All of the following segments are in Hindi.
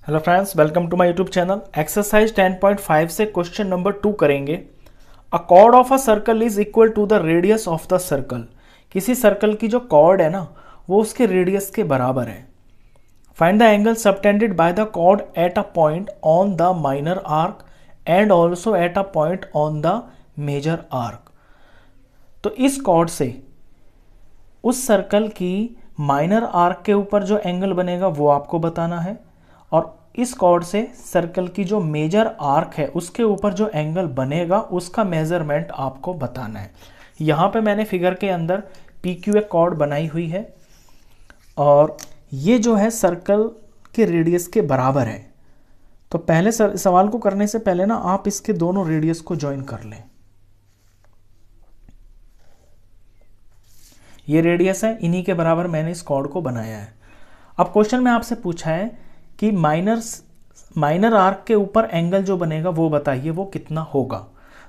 Hello friends, welcome to my YouTube channel. Exercise 10.5 से क्वेश्चन नंबर 2 करेंगे। A chord of a circle is equal to the radius of the circle. किसी सर्कल की जो कॉर्ड है ना, वो उसके रेडियस के बराबर है। Find the angle subtended by the chord at a point on the minor arc and also at a point on the major arc. तो इस कॉर्ड से उस सर्कल की माइनर आर्क के ऊपर जो एंगल बनेगा वो आपको बताना है, और इस कॉर्ड से सर्कल की जो मेजर आर्क है उसके ऊपर जो एंगल बनेगा उसका मेजरमेंट आपको बताना है। यहाँ पे मैंने फिगर के अंदर पी क्यू एक कॉर्ड बनाई हुई है और ये जो है सर्कल के रेडियस के बराबर है। तो पहले सवाल को करने से पहले ना आप इसके दोनों रेडियस को ज्वाइन कर लें। ये रेडियस है, इन्हीं के बराबर मैंने इस कॉर्ड को बनाया है। अब क्वेश्चन में आपसे पूछा है कि माइनर आर्क के ऊपर एंगल जो बनेगा वो बताइए वो कितना होगा।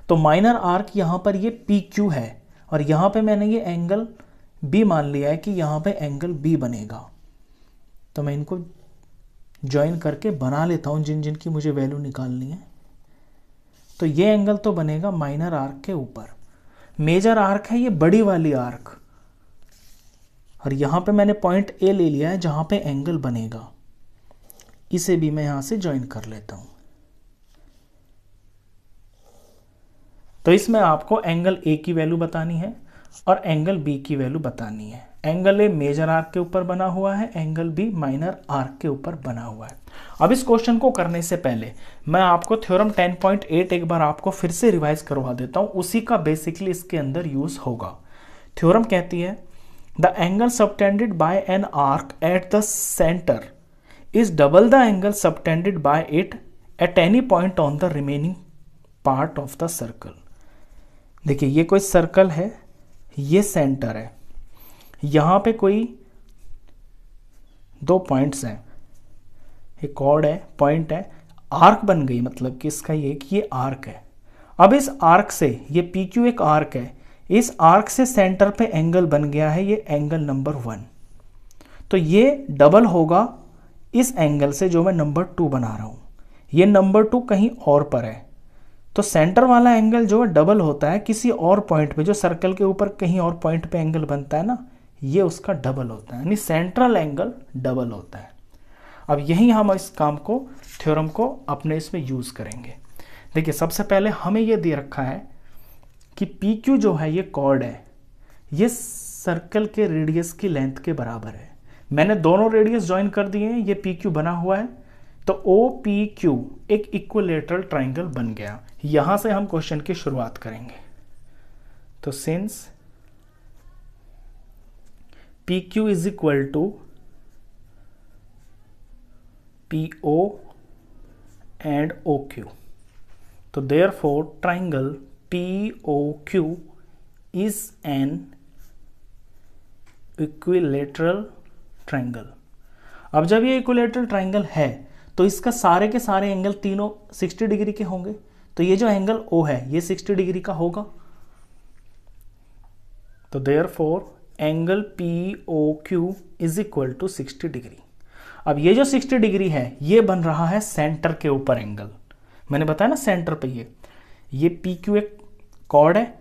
तो माइनर आर्क यहाँ पर ये पी क्यू है और यहाँ पे मैंने ये एंगल बी मान लिया है कि यहाँ पे एंगल बी बनेगा। तो मैं इनको ज्वाइन करके बना लेता हूँ जिन जिन की मुझे वैल्यू निकालनी है। तो ये एंगल तो बनेगा माइनर आर्क के ऊपर। मेजर आर्क है ये बड़ी वाली आर्क, और यहाँ पे मैंने पॉइंट ए ले लिया है जहाँ पे एंगल बनेगा। इसे भी मैं यहाँ से ज्वाइन कर लेता हूँ। तो इसमें आपको एंगल ए की वैल्यू बतानी है और एंगल बी की वैल्यू बतानी है। एंगल ए मेजर आर्क के ऊपर बना हुआ है, एंगल बी माइनर आर्क के ऊपर बना हुआ है। अब इस क्वेश्चन को करने से पहले मैं आपको थ्योरम 10.8 एक बार आपको फिर से रिवाइज करवा देता हूँ, उसी का बेसिकली इसके अंदर यूज होगा। थ्योरम कहती है The angle subtended by an arc at the center is double the angle subtended by it at any point on the remaining part of the circle। देखिए ये कोई सर्कल है, ये सेंटर है, यहाँ पे कोई दो पॉइंट्स हैं, एक कॉर्ड है, पॉइंट है, आर्क बन गई, मतलब कि इसका ये आर्क है। अब इस आर्क से ये पी क्यू एक आर्क है, इस आर्क से सेंटर पे एंगल बन गया है ये एंगल नंबर 1। तो ये डबल होगा इस एंगल से जो मैं नंबर 2 बना रहा हूँ। ये नंबर 2 कहीं और पर है, तो सेंटर वाला एंगल जो है डबल होता है किसी और पॉइंट पे, जो सर्कल के ऊपर कहीं और पॉइंट पे एंगल बनता है ना, ये उसका डबल होता है, यानी सेंट्रल एंगल डबल होता है। अब यही हम इस काम को, थ्योरम को अपने इसमें यूज करेंगे। देखिए सबसे पहले हमें ये दे रखा है कि पी क्यू जो है ये कॉर्ड है, ये सर्कल के रेडियस की लेंथ के बराबर है। मैंने दोनों रेडियस ज्वाइन कर दिए हैं, ये पी क्यू बना हुआ है, तो ओ पी क्यू एक इक्विलेटरल ट्राइंगल बन गया। यहां से हम क्वेश्चन की शुरुआत करेंगे। तो since P Q is equal to P O and O Q, तो therefore triangle POQ is an equilateral triangle। अब जब ये इक्विलेटरल ट्राइंगल है तो इसका सारे के सारे एंगल तीनों 60 डिग्री के होंगे। तो ये जो एंगल O है ये 60 डिग्री का होगा। तो therefore angle POQ is equal to 60 degree. अब ये जो 60 डिग्री है ये बन रहा है सेंटर के ऊपर एंगल। मैंने बताया ना सेंटर पे ये PQ एक कॉर्ड है,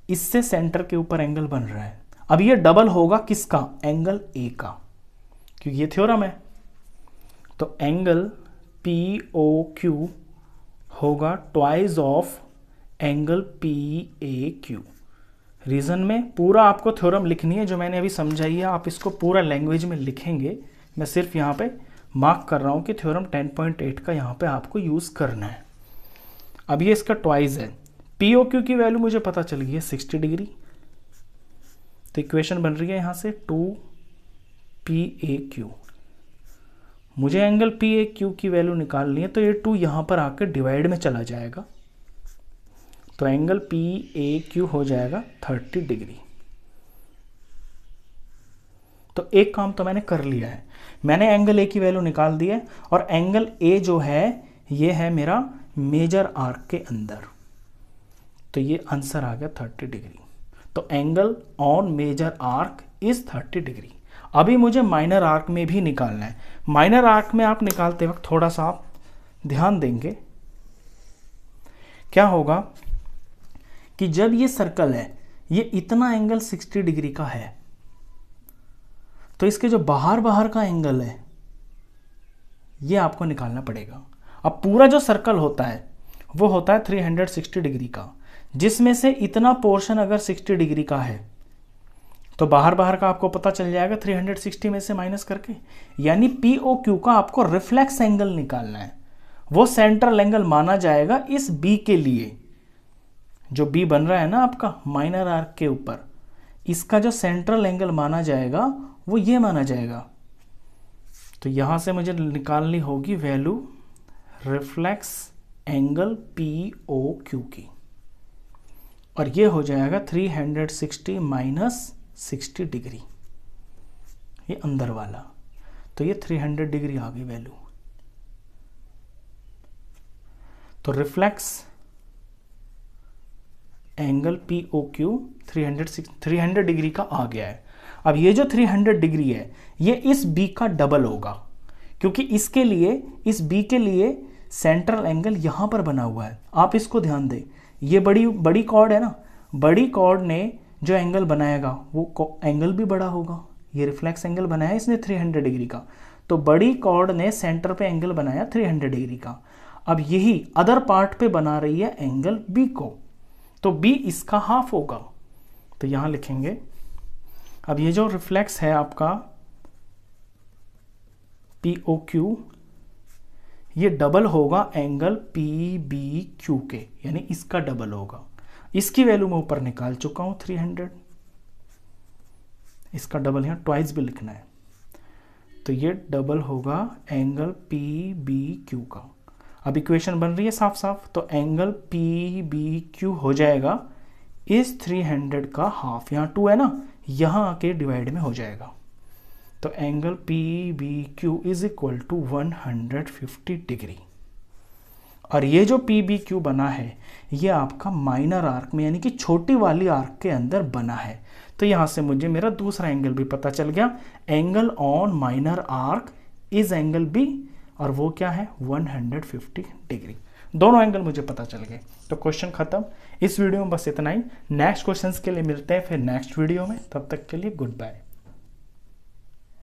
इससे सेंटर के ऊपर एंगल बन रहा है। अब ये डबल होगा किसका? एंगल ए का, क्योंकि ये थ्योरम है। तो एंगल POQ होगा twice of angle PAQ। Reason में पूरा आपको थ्योरम लिखनी है जो मैंने अभी समझाई है, आप इसको पूरा लैंग्वेज में लिखेंगे। मैं सिर्फ यहाँ पे मार्क कर रहा हूँ कि थ्योरम 10.8 का यहाँ पे आपको यूज करना है। अब ये इसका ट्वाइस है। POQ की वैल्यू मुझे पता चल गई है 60 डिग्री। तो इक्वेशन बन रही है यहाँ से 2PAQ। मुझे एंगल PAQ की वैल्यू निकालनी है, तो ये 2 यहाँ पर आकर डिवाइड में चला जाएगा, तो एंगल PAQ हो जाएगा 30 डिग्री। तो एक काम तो मैंने कर लिया है, मैंने एंगल A की वैल्यू निकाल दी है, और एंगल A जो है ये है मेरा मेजर आर्क के अंदर। तो ये आंसर आ गया 30 डिग्री। तो angle on major arc is 30 degree. अभी मुझे माइनर आर्क में भी निकालना है। माइनर आर्क में आप निकालते वक्त थोड़ा सा आप ध्यान देंगे, क्या होगा कि जब ये सर्कल है, ये इतना एंगल 60 डिग्री का है, तो इसके जो बाहर बाहर का एंगल है ये आपको निकालना पड़ेगा। अब पूरा जो सर्कल होता है वो होता है 360 डिग्री का, जिसमें से इतना पोर्शन अगर 60 डिग्री का है तो बाहर बाहर का आपको पता चल जाएगा 360 में से माइनस करके, यानी POQ का आपको रिफ्लेक्स एंगल निकालना है। वो सेंट्रल एंगल माना जाएगा इस B के लिए, जो B बन रहा है ना आपका माइनर आर्क के ऊपर, इसका जो सेंट्रल एंगल माना जाएगा वो ये माना जाएगा। तो यहां से मुझे निकालनी होगी वैल्यू रिफ्लेक्स एंगल POQ की, और ये हो जाएगा 360 माइनस 60 डिग्री, ये अंदर वाला, तो ये 300 डिग्री आ गई वैल्यू। तो रिफ्लेक्स एंगल POQ 300 डिग्री का आ गया है। अब ये जो 300 डिग्री है ये इस B का डबल होगा, क्योंकि इसके लिए, इस B के लिए सेंट्रल एंगल यहां पर बना हुआ है। आप इसको ध्यान दें, ये बड़ी कॉर्ड है ना, बड़ी कॉर्ड ने जो एंगल बनाएगा वो एंगल भी बड़ा होगा। ये रिफ्लेक्स एंगल बनाया इसने 300 डिग्री का, तो बड़ी कॉर्ड ने सेंटर पे एंगल बनाया 300 डिग्री का। अब यही अदर पार्ट पे बना रही है एंगल B को, तो B इसका हाफ होगा, तो यहां लिखेंगे। अब ये जो रिफ्लेक्स है आपका POQ, ये डबल होगा एंगल PBQ के, यानी इसका डबल होगा। इसकी वैल्यू मैं ऊपर निकाल चुका हूं 300, इसका डबल यहां ट्वाइस भी लिखना है, तो ये डबल होगा एंगल PBQ का। अब इक्वेशन बन रही है साफ साफ, तो एंगल PBQ हो जाएगा इस 300 का हाफ, यहाँ 2 है ना, यहाँ आके डिवाइड में हो जाएगा, तो angle PBQ is equal to 150 degree. और ये जो PBQ बना है ये आपका माइनर आर्क में, यानी कि छोटी वाली आर्क के अंदर बना है। तो यहाँ से मुझे मेरा दूसरा एंगल भी पता चल गया, angle on minor arc is angle B, और वो क्या है 150 डिग्री। दोनों एंगल मुझे पता चल गए। तो क्वेश्चन खत्म। इस वीडियो में बस इतना ही। नेक्स्ट क्वेश्चंस के लिए मिलते हैं फिर नेक्स्ट वीडियो में, तब तक के लिए गुड बाय।